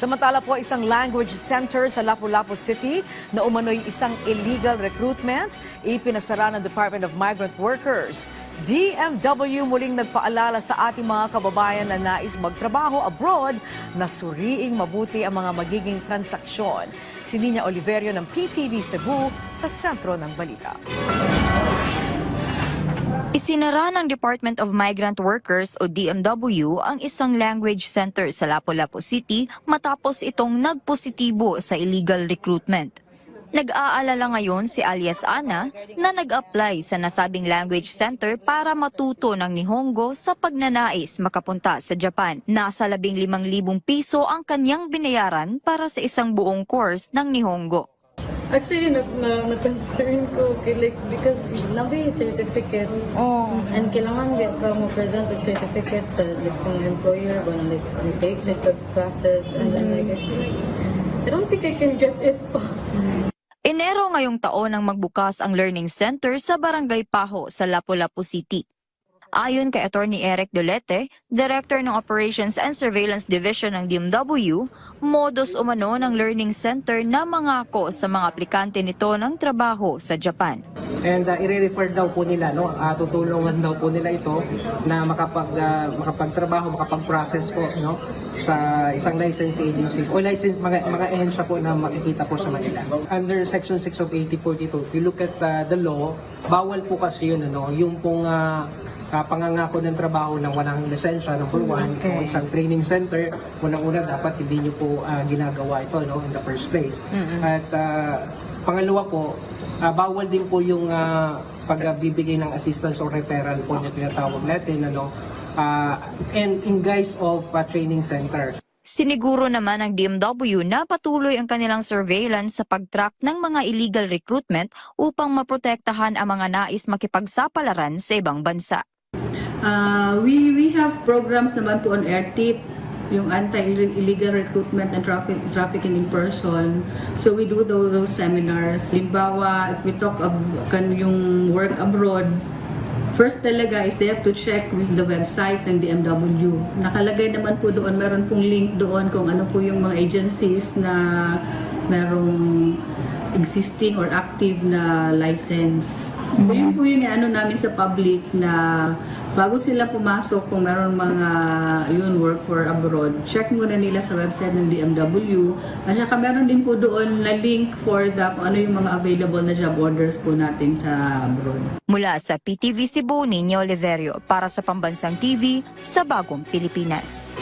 Samantala po, isang language center sa Lapu-Lapu City na umano'y isang illegal recruitment, ipinasara ng Department of Migrant Workers. DMW muling nagpaalala sa ating mga kababayan na nais magtrabaho abroad na suriing mabuti ang mga magiging transaksyon. Si Nina Oliverio ng PTV Cebu sa sentro ng balita. Isinara ng Department of Migrant Workers o DMW ang isang language center sa Lapu-Lapu City matapos itong nagpositibo sa illegal recruitment. Nag-aalala ngayon si alias Ana na nag-apply sa nasabing language center para matuto ng Nihongo sa pagnanais makapunta sa Japan. Nasa 15,000 piso ang kanyang binayaran para sa isang buong course ng Nihongo. Actually, na-concern ko like, because nabi certificate and kailangan ka mo present ang certificate sa like, sa employer ba na like, take check classes and then like, I don't think I can get it pa. Enero ngayong taon nang magbukas ang learning center sa Barangay Paho sa Lapu-Lapu City. Ayon kay Attorney Eric Dolete, Director ng Operations and Surveillance Division ng DMW, modus umano ng learning center na mangako sa mga aplikante nito ng trabaho sa Japan. And i-refer daw po nila, no? Tutulungan daw po nila ito na makapagtrabaho, makapag-process po, no? Sa isang license agency o license mga ehensya po na makikita po sa Manila. Under Section 6 of 8042, if you look at the law, bawal po kasi yun, ano? Yung pong pangangako ng trabaho ng walang lisensya, number one, o isang training center, unang-una dapat hindi nyo po ginagawa ito, no, in the first place. At pangalawa po, bawal din po yung pagbibigay ng assistance or referral po na tinatawag natin, ano, and in guise of training center. Siniguro naman ng DMW na patuloy ang kanilang surveillance sa pag-track ng mga illegal recruitment upang maprotektahan ang mga nais makipagsapalaran sa ibang bansa. We have programs naman po on AirTip, yung anti-illegal recruitment and trafficking in person. So we do those seminars. Halimbawa, if we talk of yung work abroad, first talaga is they have to check with the website ng DMW. Nakalagay naman po doon, meron pong link doon kung ano po yung mga agencies na merong existing or active na license. So yun po yung ano namin sa public na bago sila pumasok kung meron mga work for abroad, check muna nila sa website ng DMW. At saka meron din po doon na link for kung ano yung mga available na job orders po natin sa abroad. Mula sa PTV Cebu, Nina Oliverio para sa Pambansang TV sa Bagong Pilipinas.